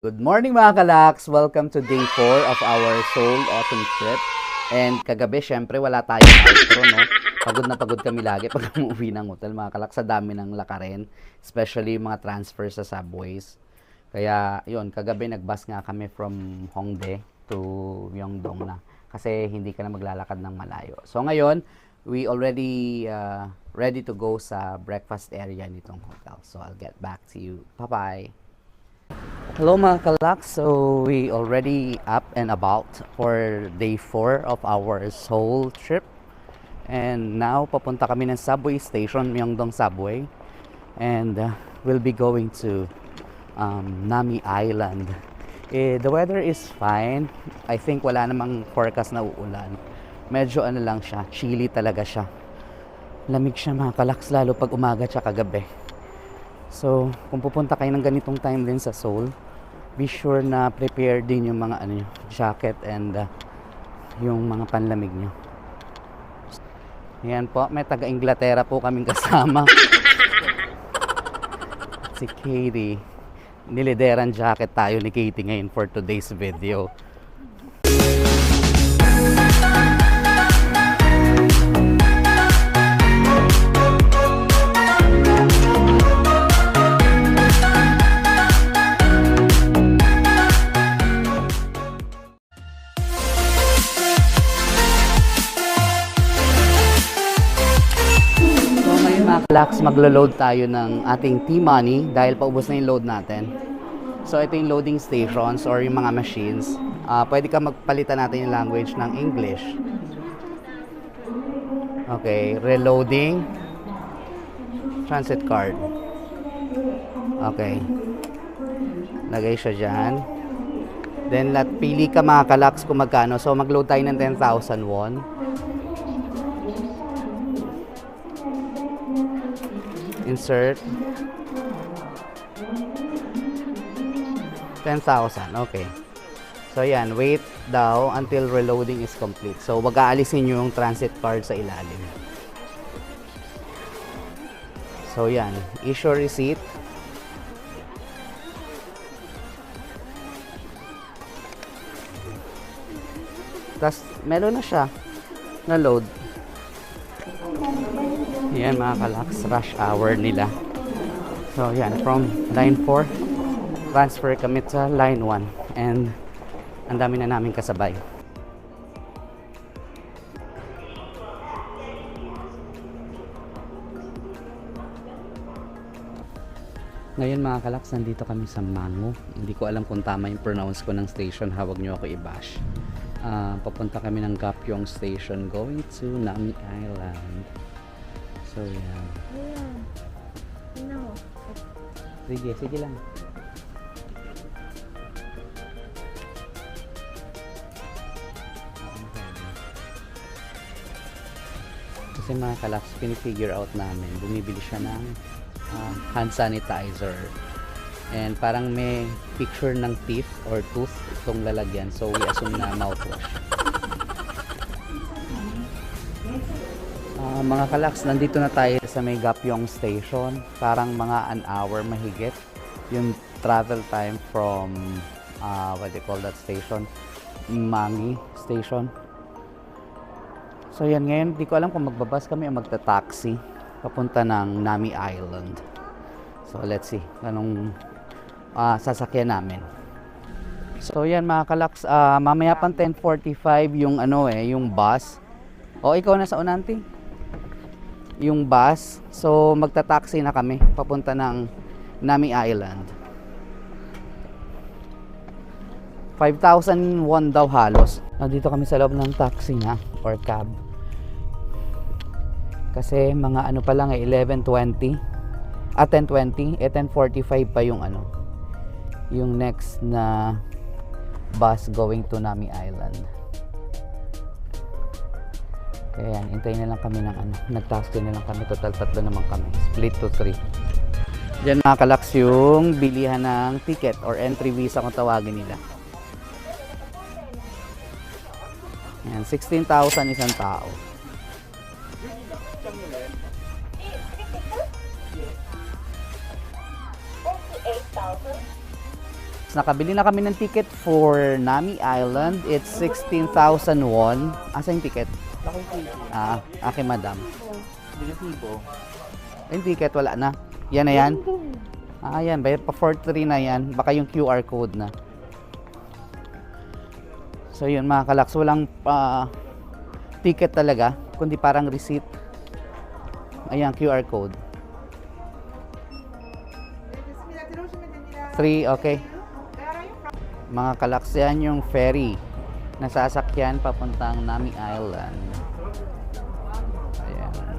Good morning mga kalaks! Welcome to day 4 of our Seoul Autumn Trip. And kagabi, syempre, wala tayong outro, no? Pagod na pagod kami lagi pag umuwi ng hotel, mga kalaks, sa dami ng lakarin. Especially yung mga transfer sa subways. Kaya, yun, kagabi nag-bus nga kami from Hongdae to Myeongdong na. Kasi hindi ka na maglalakad ng malayo. So ngayon, we already ready to go sa breakfast area nitong hotel. So I'll get back to you. Bye-bye! Hello mga kalaks, so we already up and about for day 4 of our Seoul trip. And now, papunta kami ng subway station, Myeongdong Subway. And we'll be going to Nami Island. The weather is fine. I think wala namang forecast na uulan. Medyo ano lang siya, chilly talaga siya. Lamig siya mga kalaks, lalo pag umaga tsaka gabi. So, kung pupunta kayo ng ganitong time din sa Seoul, be sure na prepare din yung mga jacket and yung mga panlamig nyo. Ayan po, may taga-Inglaterra po kaming kasama. Si Katie. Nilideran jacket tayo ni Katie ngayon for today's video. Kalaks, maglo-load tayo ng ating T-Money dahil paubos na yung load natin. So ito yung loading stations or yung mga machines. Pwede ka magpalitan natin yung language ng English. Okay, reloading. Transit card. Okay. Lagay siya dyan. Then pili ka mga kalaks kung magkano. So mag-load tayo ng 10,000 won. Insert 10,000. Okay. So yan, wait daw until reloading is complete. So wag aalisin nyo yung transit card sa ilalim. So yan, issue receipt. Tapos meron na siya na load. Yan mga kalaks, rush hour nila. So yan, from line 4 transfer kami sa line 1 and ang dami na namin kasabay. Ngayon mga kalaks, nandito kami sa Mango. Hindi ko alam kung tama yung pronounce ko ng station, hawag nyo ako i-bash. Papunta kami ng Gapyeong Station going to Nami Island. So yan. No. Sige lang. Kasi mga kalaks, pinifigure out namin. Bumibili siya ng hand sanitizer. And parang may picture ng teeth or tooth itong lalagyan. So we assume na mouthwash. Mga kalaks, nandito na tayo sa may Gapyeong Station. Parang mga an hour mahigit yung travel time from what do you call that station? Mangi Station. So yan, ngayon di ko alam kung magbabas kami o magta-taxi papunta ng Nami Island. So let's see anong sasakyan namin. So yan mga kalaks, mamaya pang 10:45 yung yung bus. O ikaw na sa unanti? Yung bus. So magta-taxi na kami papunta ng Nami Island. 5,000 won daw halos. Nandito kami sa loob ng taxi na or cab. Kasi mga pa lang 11:20 at 10:20, 10:45 pa yung yung next na bus going to Nami Island. Kaya yan, hintayin na lang kami ng nag-taxi na lang kami, total 3 naman kami, split to 3. Diyan mga kalaks yung bilihan ng ticket or entry visa kung tawagin nila. Yan, 16,000 isang tao. Kalaks, nakabili na kami ng ticket for Nami Island. It's 16,000 won. Asa yung ticket? Akin madam. Yung ticket, wala na. Yan na yan. Yan. Bayad pa 4.3 na yan. Baka yung QR code na. So yun mga kalaks, walang ticket talaga, kundi parang receipt. Ayan, QR code. 3, okay. Mga kalaks, yan yung ferry na sasakyan papuntang Nami Island. Ayan.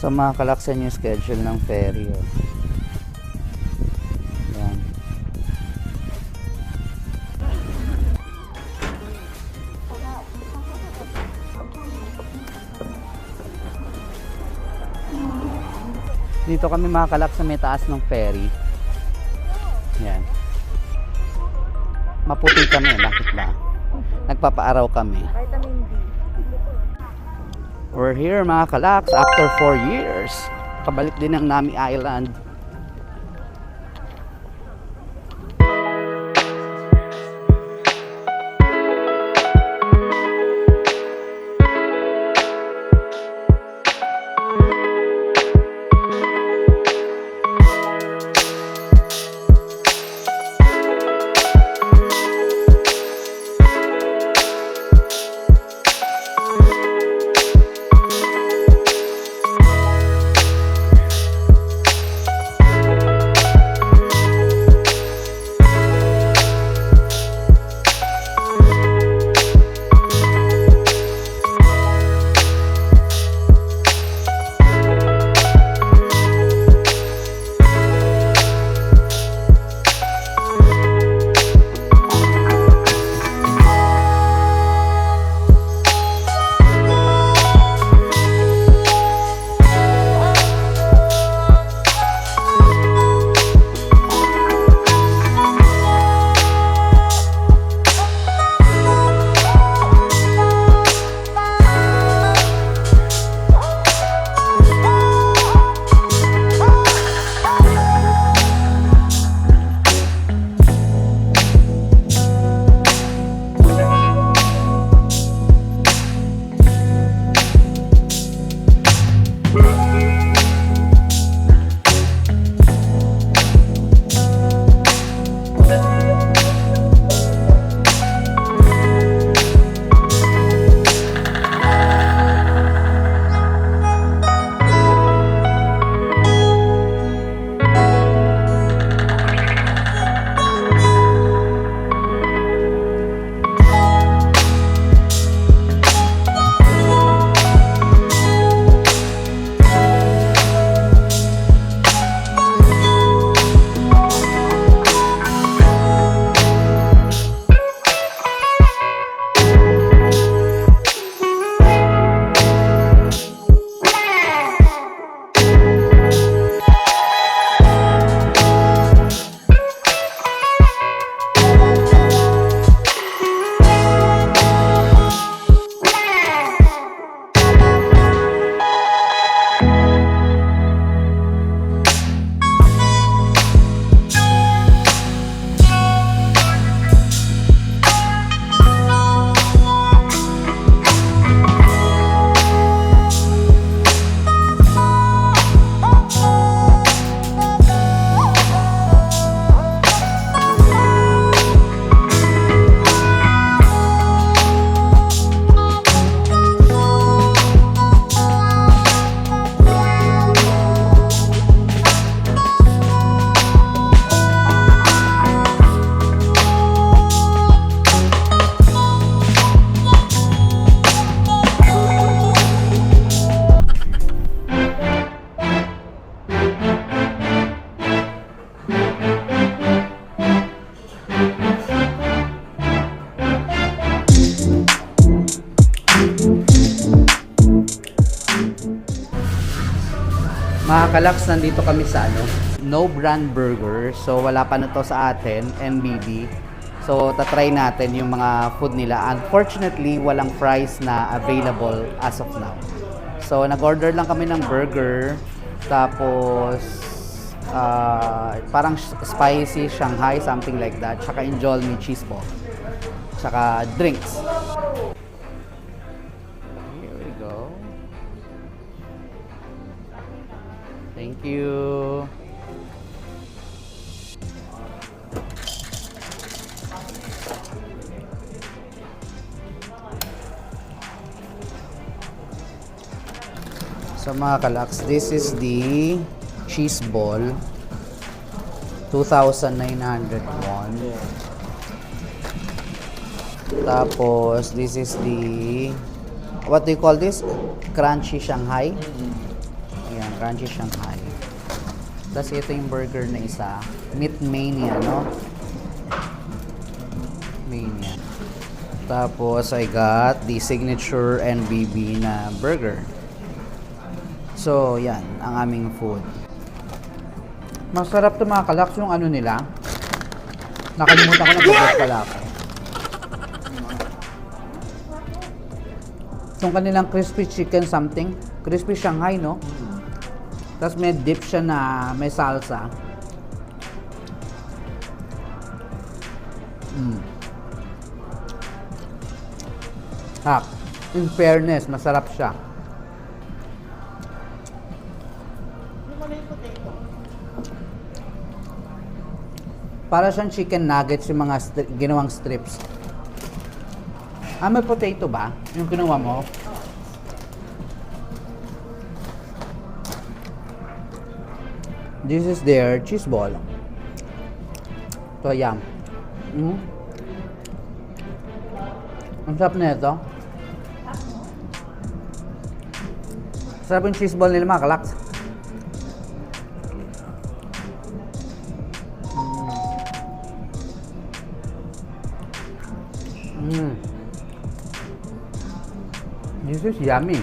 So mga kalaks, yan yung schedule ng ferry. Ayan. Dito kami mga kalaks sa may taas ng ferry. Yan. Maputi kami, bakit ba? Nagpapaaraw kami. Vitamin D. We're here mga kalaks after 4 years. Kabalik din ng Nami Island. Mga kalaks, nandito kami sa No Brand Burger. So wala pa na to sa atin, MBB. So, tatry natin yung mga food nila. Unfortunately, walang fries na available as of now. So, nag-order lang kami ng burger. Tapos, parang spicy Shanghai, something like that. Tsaka Injolmi cheese ball. Tsaka drinks. Here we go. Thank you. So mga kalaks, this is the cheese ball. 2,900 won. Tapos, this is the, what do you call this? Crunchy Shanghai. Ayan, Crunchy Shanghai. Tapos ito yung burger na isa. Meat Mania, no? Mania. Tapos, I got the signature NBB na burger. So, yan, ang aming food. Masarap to mga kalaks yung ano nila. Nakalimutan ko na pag pala ako. Yung kanilang crispy chicken something. Crispy Shanghai, no? Tapos may dip siya na may salsa. In fairness, masarap siya. Para siyang chicken nuggets yung mga ginawang strips. May potato ba? Yung kinuha mo? This is their cheese ball. So, yum. Ang sarap na ito. Sarap yung cheese ball nila mga kalaks. This is yummy.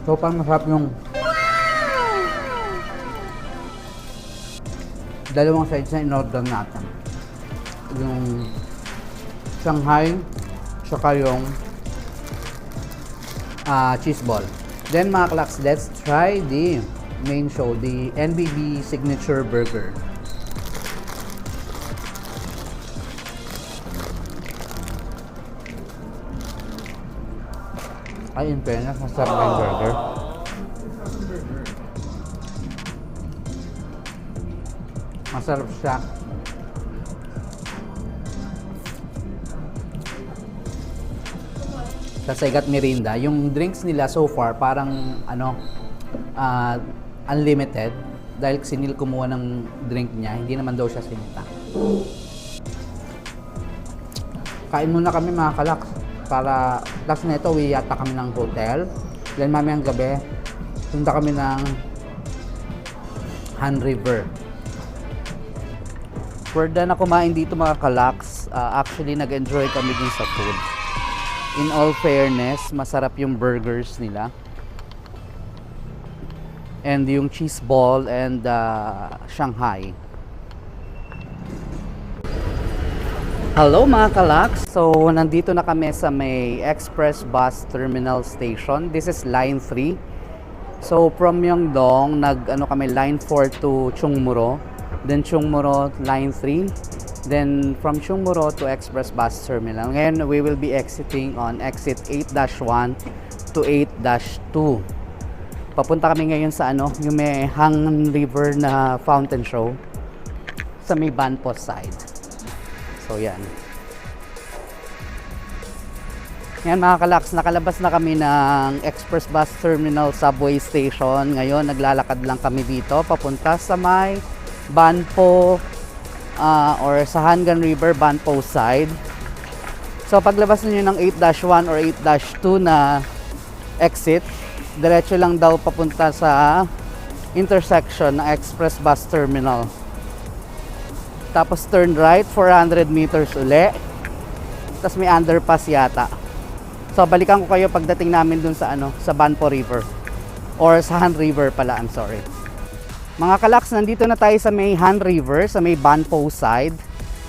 So, parang masarap yung dalawang sides na in-order natin. Yung Shanghai, saka yung cheese ball. Then mga kalaks, let's try the main show, the NBB Signature Burger. Ay, in fairness, masarap na yung burger. Masarap siya. Tapos I got Mirinda. Yung drinks nila so far, parang unlimited. Dahil si Neil kumuha ng drink niya, hindi naman daw siya sinita. Kain muna kami mga kalaks. Para, last na ito, uwi yata kami ng hotel. Then mamayang gabi, punta kami ng Han River. We're done na kumain dito mga kalaks. Actually, nag-enjoy kami din sa food. In all fairness, masarap yung burgers nila. And yung cheese ball and Shanghai. Hello mga kalaks! So, nandito na kami sa may Express Bus Terminal Station. This is Line 3. So, from Myeongdong, kami Line 4 to Chungmuro. Then Chungmuro, Line 3. Then, from Chungmuro to Express Bus Terminal. Ngayon, we will be exiting on exit 8-1 to 8-2. Papunta kami ngayon sa yung may Han River na fountain show sa may Banpo side. So, yan. Yan mga kalaks, nakalabas na kami ng Express Bus Terminal Subway Station. Ngayon, naglalakad lang kami dito, papunta sa may Banpo or sa Hangan River, Banpo side. So, paglabas niyo ng 8-1 or 8-2 na exit, diretso lang daw papunta sa intersection ng Express Bus Terminal. Tapos turn right, 400 meters uli. Tapos may underpass yata. So balikan ko kayo pagdating namin dun sa sa Banpo River. Or sa Han River pala, I'm sorry. Mga kalaks, nandito na tayo sa may Han River, sa may Banpo side.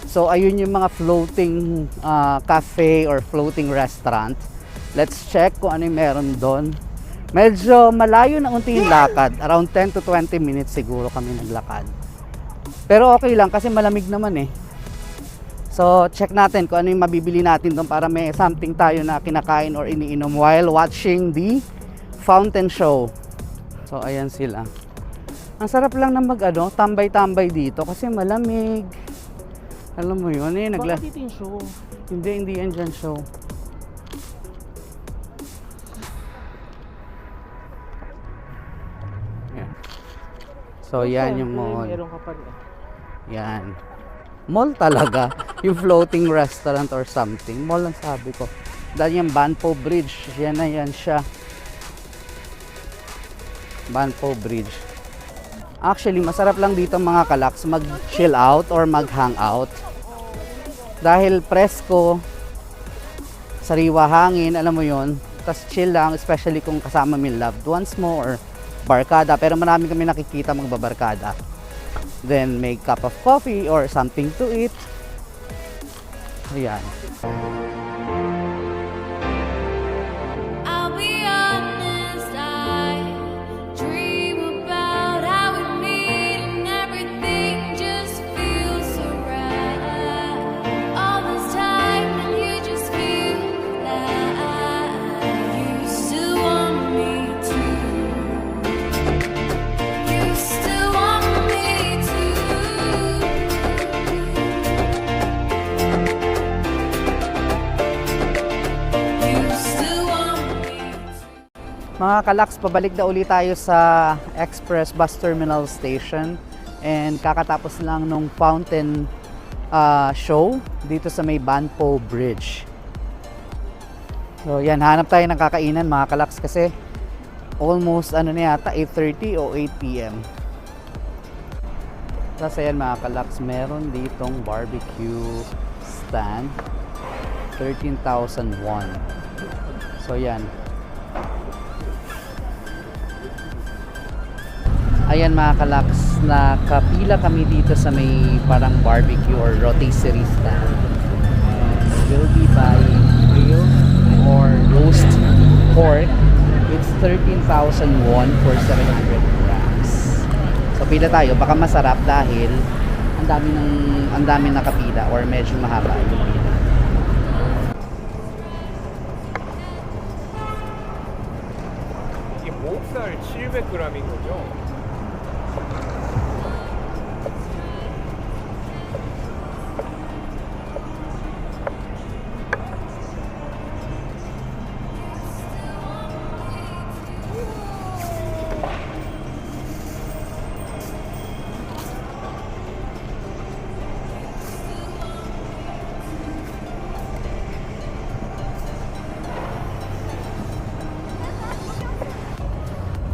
So ayun yung mga floating cafe or floating restaurant. Let's check kung ano yung meron doon. Medyo malayo na unti yung lakad. Around 10 to 20 minutes siguro kami naglakad. Pero okay lang kasi malamig naman eh. So check natin kung ano yung mabibili natin doon para may something tayo na kinakain or iniinom while watching the fountain show. So ayan sila. Ang sarap lang na tambay-tambay dito kasi malamig. Alam mo yun eh. Bakit ito yung show? Hindi yan dyan show. So yan yung mall. Meron ka pa rin. Yan. Mall talaga. Yung floating restaurant or something. Mall ang sabi ko. Dahil yung Banpo Bridge. Yan na yan siya. Banpo Bridge. Actually, masarap lang dito mga kalaks mag-chill out or mag-hang out. Dahil presko, sariwa hangin, alam mo yon. Tas chill lang, especially kung kasama mo yung loved ones mo or barkada. Pero marami kami nakikita magbabarkada. Then make cup of coffee or something to eat. Ayan. I'll be honest, I dream about how we meet and everything just feels so right. All this time and you just feel like you still want me to. You still want me to. You still want me to. Mga kalaks, pabalik na ulit tayo sa Express Bus Terminal Station and kakatapos lang nung fountain show dito sa may Banpo Bridge. So yan, hanap tayo ng kakainan mga kalaks kasi almost na yata 8:30 o 8 PM. Tapos ayan mga kalaks, meron ditong barbecue stand, 13,001. So yan. Ayan mga kalaks, nakapila kami dito sa may parang barbecue or rotisserie stand. We'll be buying grilled or roast pork. It's 13,000 won for 700 grams. So pila tayo, baka masarap dahil ang dami nakapila or medyo mahaba yung pila. 이게 목살 700g인 거죠?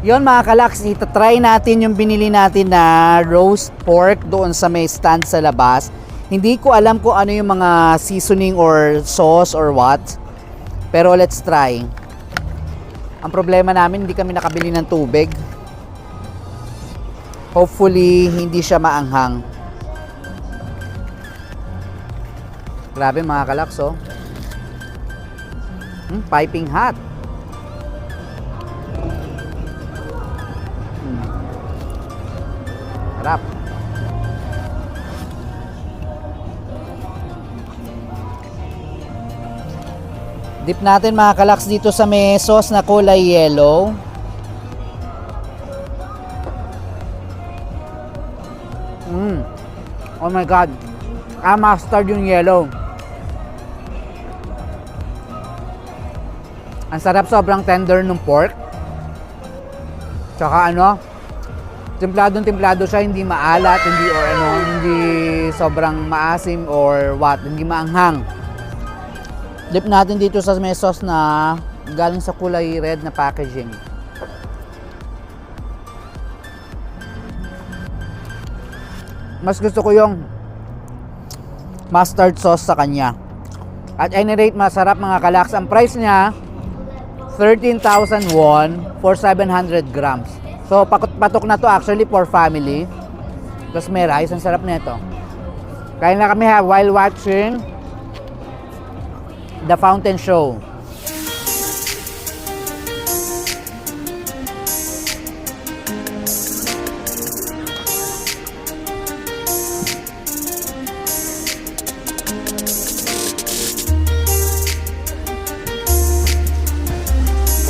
Yon mga kalaks, ito-try natin yung binili natin na roast pork doon sa may stand sa labas. Hindi ko alam kung ano yung mga seasoning or sauce or what. Pero let's try. Ang problema namin, hindi kami nakabili ng tubig. Hopefully, hindi siya maanghang. Grabe mga kalaks, oh. Piping hot. Sarap. Dip natin mga kalaks dito sa may sauce na kulay yellow. Oh my god. Mustard yung yellow. Ang sarap, sobrang tender ng pork. Tsaka templado siya, hindi maalat, hindi sobrang maasim or what, hindi maanghang. Dip natin dito sa may sauce na galing sa kulay red na packaging. Mas gusto ko yung mustard sauce sa kanya. At any rate, masarap mga kalaks. Ang price niya, 13,000 won for 700 grams. So, patok na to actually for family. Tapos may rice. Ang sarap nito. Kain na kami ha while watching the fountain show.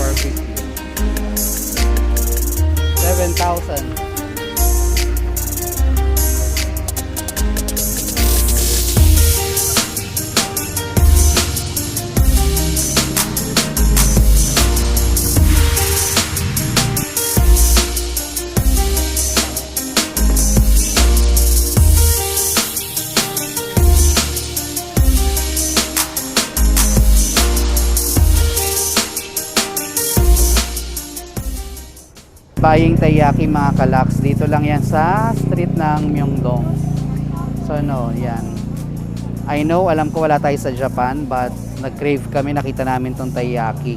Barbecue. 7,000. Buying taiyaki mga kalaks. Dito lang yan sa street ng Myeongdong. So no, yan. I know, alam ko wala tayo sa Japan, but nag-crave kami, nakita namin tong taiyaki.